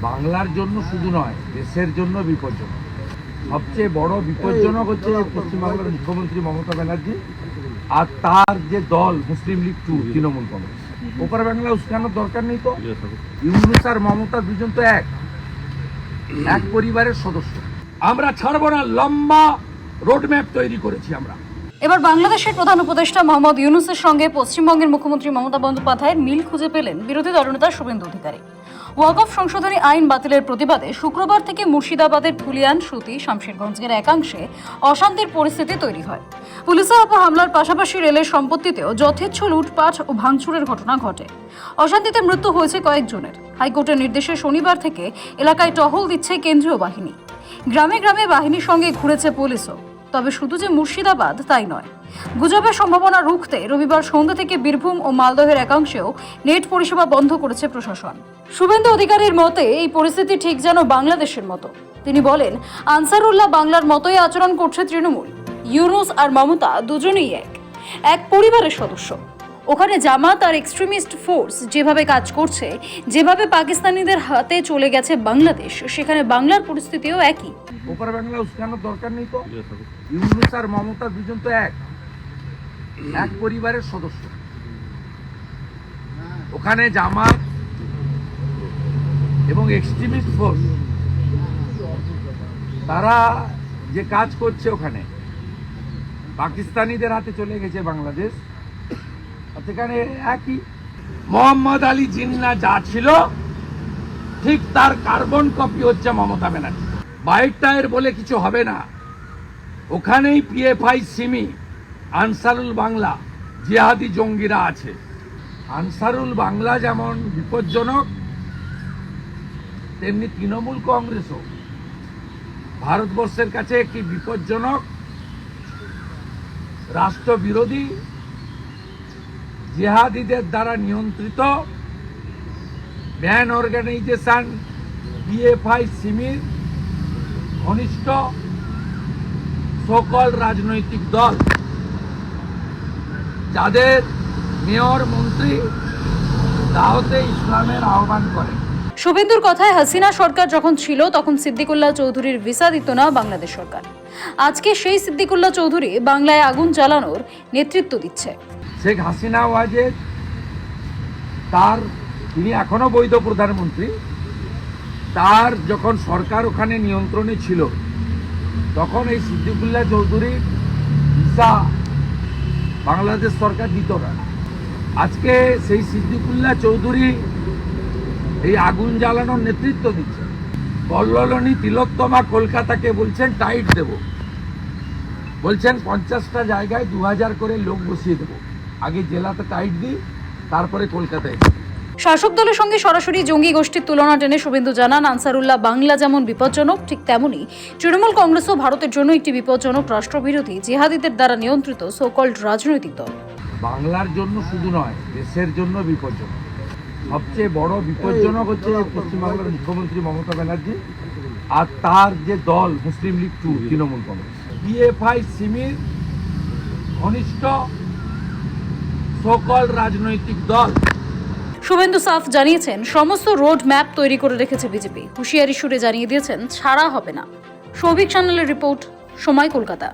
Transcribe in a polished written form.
বাংলার জন্য শুধু নয়, দেশের জন্য বিপজ্জনক। সবচেয়ে বড় বিপজ্জনক হচ্ছে পশ্চিমবাংলার মুখ্যমন্ত্রী মমতা ব্যানার্জি আর তার যে দল মুসলিম লীগ 2 তৃণমূল কংগ্রেস। ওপার বাংলা উস্কানোর দরকার নেই তো। ইউনূস আর মমতা দুজন তো এক পরিবারের সদস্য। আমরা ছাড়বো না, লম্বা রোডম্যাপ তৈরি করেছি আমরা। এবার বাংলাদেশের প্রধান উপদেষ্টা মোহাম্মদ ইউনূসের সঙ্গে পশ্চিমবঙ্গের মুখ্যমন্ত্রী মমতা বন্দ্যোপাধ্যায়ের মিল খুঁজে পেলেন বিরোধী দলনেতা শুভেন্দু অধিকারী। ওয়াকফ সংশোধনী আইন বাতিলের প্রতিবাদে শুক্রবার থেকে মুর্শিদাবাদের ধুলিয়ান, সুতি, শামশেরগঞ্জের একাংশে অশান্তির পরিস্থিতি তৈরি হয়। পুলিশের ওপর হামলার পাশাপাশি রেলের সম্পত্তিতেও যথেচ্ছ লুটপাট ও ভাঙচুরের ঘটনা ঘটে। অশান্তিতে মৃত্যু হয়েছে কয়েকজনের। হাইকোর্টের নির্দেশে শনিবার থেকে এলাকায় টহল দিচ্ছে কেন্দ্রীয় বাহিনী। গ্রামে গ্রামে বাহিনীর সঙ্গে ঘুরেছে পুলিশও। তবে শুধু যে মুর্শিদাবাদ তাই নয়, গুজবের সম্ভাবনা রুখতে রবিবার সন্ধ্যা থেকে বীরভূম ও মালদহের একাংশেও নেট পরিষেবা বন্ধ করেছে প্রশাসন। শুভেন্দু অধিকারীর মতে এই পরিস্থিতি ঠিক যেন বাংলাদেশের মতো। তিনি বলেন, আনসারুল্লাহ বাংলার মতোই আচরণ করছে তৃণমূল। ইউনূস আর মমতা দুজনেই এক পরিবারের সদস্য। ওখানে জামাত আর এক্সট্রিমিস্ট ফোর্স যেভাবে কাজ করছে, যেভাবে পাকিস্তানিদের হাতে চলে গেছে বাংলাদেশ, সেখানে বাংলার পরিস্থিতিও একই। ওপার বাংলা উস্কানোর দরকার নেই তো। ইউনূস আর মমতা দুজন তো এক পরিবারের সদস্য। ওখানে জামাত এবং এক্সট্রিমিস্ট ফোর্স তারা যে কাজ করছে, ওখানে পাকিস্তানিদের হাতে চলে গেছে বাংলাদেশ, সেখানে একই। মোহাম্মদ আলী জিন্না যা ছিল ঠিক তার কার্বন কপি হচ্ছে মমতা ব্যানার্জি। বাইক টায়ার বলে কিছু হবে না। ওখানেই পিএফআই, সিমি, আনসারুল বাংলা, জিহাদি জঙ্গিরা আছে। আনসারুল বাংলা যেমন বিপজ্জনক, তেমনি তৃণমূল কংগ্রেসও ভারতবর্ষের কাছে একটি বিপজ্জনক রাষ্ট্রবিরোধী, জিহাদিদের দ্বারা নিয়ন্ত্রিত ব্যান অর্গানাইজেশন পিএফআই, সিমির ঘনিষ্ঠ সকল রাজনৈতিক দল, যাদের মেয়র, মন্ত্রী দাওয়াতে ইসলামের আহ্বান করে। শুভেন্দুর কথায়, হাসিনা সরকার যখন ছিল তখন সিদ্দিকুল্লাহ চৌধুরীর ভিসা দিত না বাংলাদেশ সরকার। আজকে সেই সিদ্দিকুল্লাহ চৌধুরী বাংলায় আগুন জ্বালানোর নেতৃত্ব দিচ্ছে। শেখ হাসিনা ওয়াজেদ তিনি এখনো বৈধ প্রধানমন্ত্রী। তার যখন সরকার ওখানে নিয়ন্ত্রণে ছিল, তখন এই সিদ্দিকুল্লাহ চৌধুরীর ভিসা বাংলাদেশ সরকার দিত না। আজকে সেই সিদ্দিকুল্লাহ চৌধুরী এই আগুন জ্বালানোর নেতৃত্ব দিচ্ছে। কল্লোলিনী তিলোত্তমা কলকাতাকে বলছেন টাইট দেব, বলছেন 50টা জায়গায় 2000 করে লোক বসিয়ে দেব। আগে জেলাতে টাইট দিই, তারপরে কলকাতায়। শাসক দলের সঙ্গে সরাসরি জঙ্গি গোষ্ঠীর তুলনা টেনে শুভেন্দু জানান, আনসারুল্লাহ বাংলা যেমন বিপজ্জনক, ঠিক তেমনি তৃণমূল কংগ্রেসও ভারতের জন্য একটি বিপজ্জনক রাষ্ট্রবিরোধী, জিহাদিদের দ্বারা নিয়ন্ত্রিত সোকল্ড রাজনৈতিক দল। বাংলার জন্য শুধু নয়, দেশের জন্য বিপজ্জনক। সবচেয়ে বড় বিপজ্জনক হচ্ছে পশ্চিমবাংলার মুখ্যমন্ত্রী মমতা ব্যানার্জি আর তার যে দল মুসলিম লীগ 2 তৃণমূল কংগ্রেস। পিএফআই, সিমির ঘনিষ্ঠ সকল রাজনৈতিক দল। শুভেন্দু সাফ জানিয়েছেন, সমস্ত রোড ম্যাপ তৈরি করে রেখেছে বিজেপি। হুঁশিয়ারি সুরে জানিয়ে দিয়েছেন, ছাড়া হবে না। সৌভিক সান্যালের রিপোর্ট, সময়, কলকাতা।